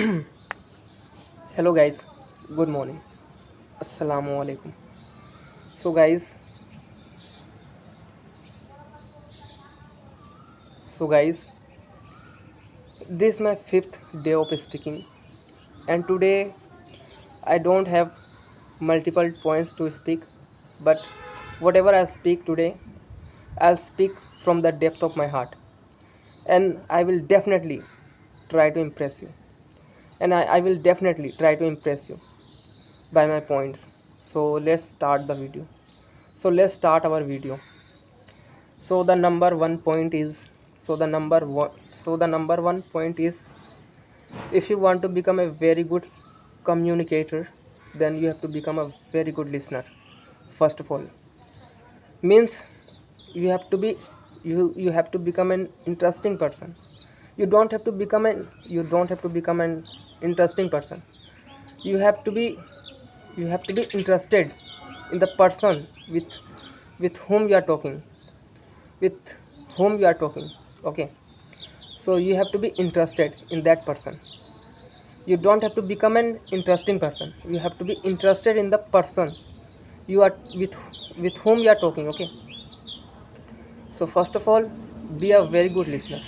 Hello guys, good morning. Assalamu alaikum. So guys, so guys, this is my fifth day of speaking, and today I don't have multiple points to speak, but whatever I'll speak today, I'll speak from the depth of my heart, and I will definitely try to impress you, and I will definitely try to impress you by my points. So let's start the video. So let's start our video. So the number one point is so the number one point is, if you want to become a very good communicator, then you have to become a very good listener. First of all, means you have to be you have to become an interesting person. You don't have to become an interesting person. You have to be you have to be interested in the person with whom you are talking with whom you are talking. Okay, so you have to be interested in that person. You don't have to become an interesting person. You have to be interested in the person you are with whom you are talking. Okay, so first of all, be a very good listener.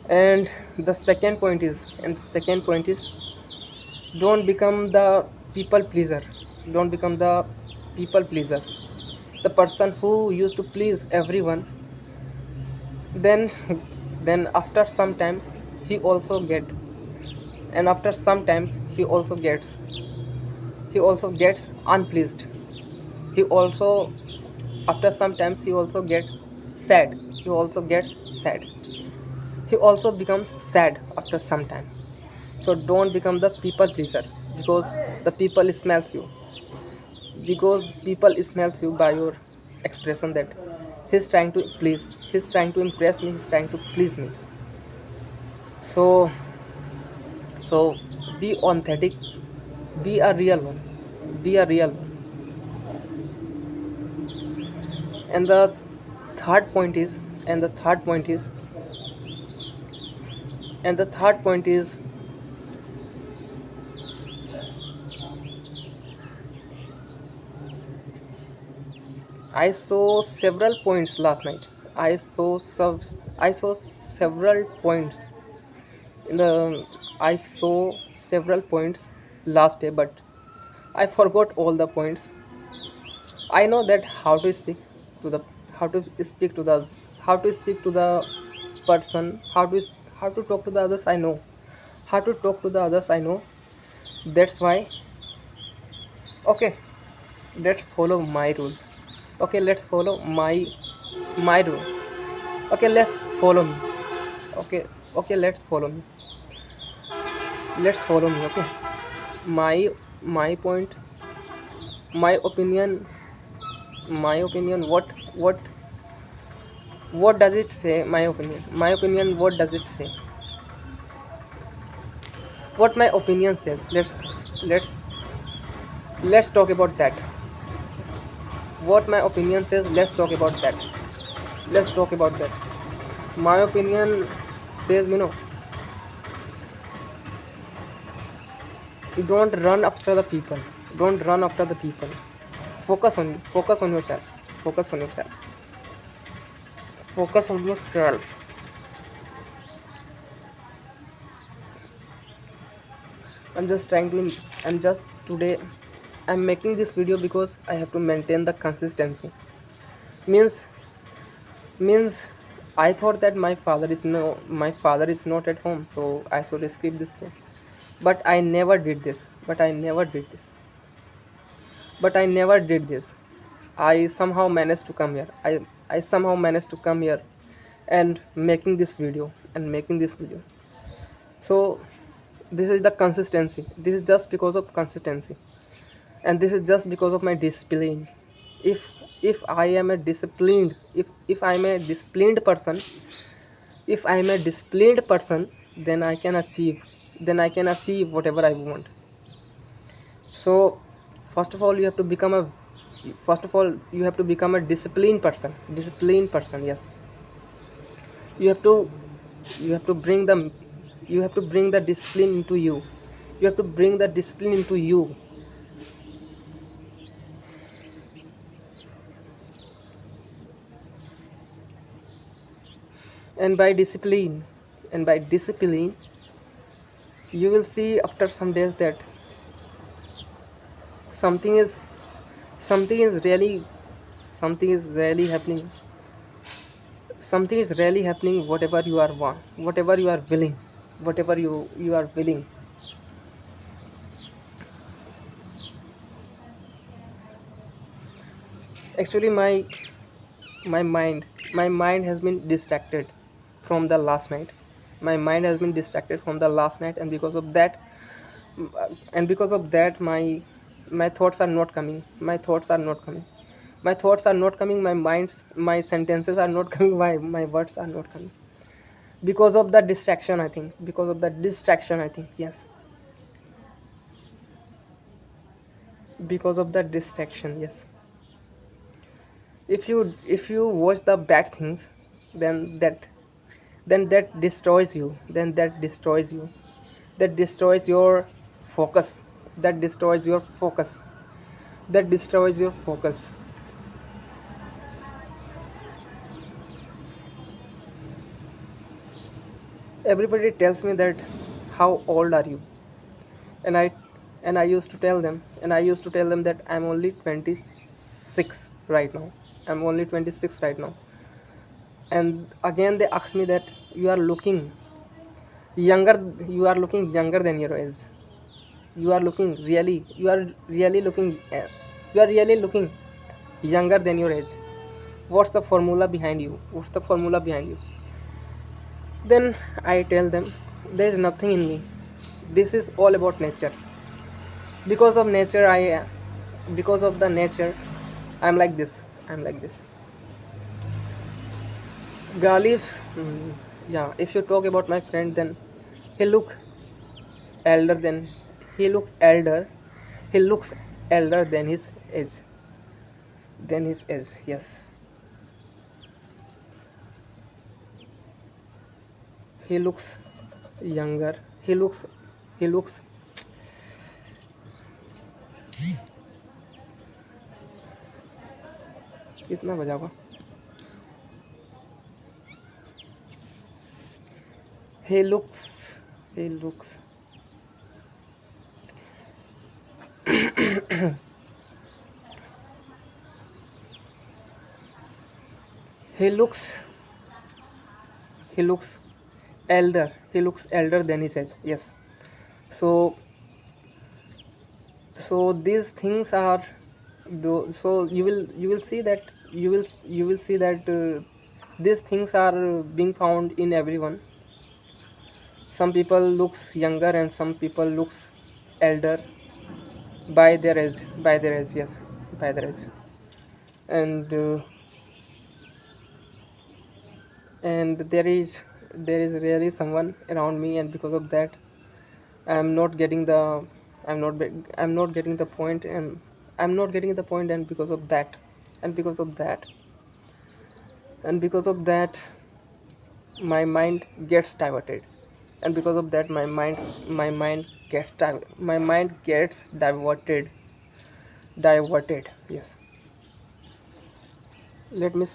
And the second point is, don't become the people pleaser. Don't become the people pleaser, the person who used to please everyone. Then then after sometimes he also get and after sometimes he also gets unpleased. He also After sometimes he also gets sad. He also gets sad. He also becomes sad after some time. So don't become the people pleaser, because the people smells you by your expression that he's trying to impress me, he's trying to please me. So so be authentic, be a real one, be a real one. And the third point is and the third point is and the third point is I saw several points last night. I saw several points in the I saw several points last day, but I forgot all the points. I know that to the how to speak to the how to speak to the person, how to talk to the others. I know how to talk to the others. I know. That's why. Okay, let's follow my rules. Okay, let's follow my rule. Okay, let's follow me. Okay, okay, let's follow me. Okay, my point, my opinion, what does it say? My opinion, what does it say? What my opinion says. Let's talk about that. What my opinion says, let's talk about that. My opinion says, you don't run after the people. Focus on yourself. focus on yourself Focus on yourself. I'm just trying to I'm just today I'm making this video because I have to maintain the consistency. Means means I thought that my father is not at home, so I should skip this thing. But I never did this. I somehow managed to come here. I somehow managed to come here and making this video. So this is the consistency. This is just because of consistency, and this is just because of my discipline. If I am a disciplined if I am a disciplined person if I am a disciplined person, then I can achieve whatever I want. So first of all, you have to become a disciplined person. Yes, you have to you have to bring the You have to bring the discipline into you. You have to bring the discipline into you. And by discipline, and by discipline, you will see after some days that something is something is really something is really happening. Something is really happening. Whatever you are willing, whatever you are willing. Actually, my mind has been distracted from the last night. My mind has been distracted from the last night, and because of that, my thoughts are not coming. My sentences are not coming. My words are not coming because of the distraction, I think. Because of the distraction, I think. Yes, because of the distraction. Yes. If you watch the bad things, then that destroys you. That destroys your focus. that destroys your focus that destroys your focus. Everybody tells me that, how old are you? And i and i used to tell them that I'm only 26 right now. I'm only 26 right now. And again they ask me that, you are looking younger you are looking younger than your age. You are really looking younger than your age. What's the formula behind you? Then I tell them, there is nothing in me. This is all about nature. Because of nature, because of the nature, I'm like this. I'm like this. Galif, yeah. If you talk about my friend, then he look elder than he look elder. He looks elder than his age. Yes. He looks younger. He looks. कितना बजा हुआ? He looks. He looks. He looks. He looks elder. He looks elder than his age. Yes. So these things are, so you will see that, these things are being found in everyone. Some people looks younger and some people looks elder by their age. Yes, by their age. And uh, and there is really someone around me, and because of that, I'm not getting the I'm not getting the point, and and because of that and because of that my mind gets diverted. And because of that, my mind gets diverted. Yes. Let me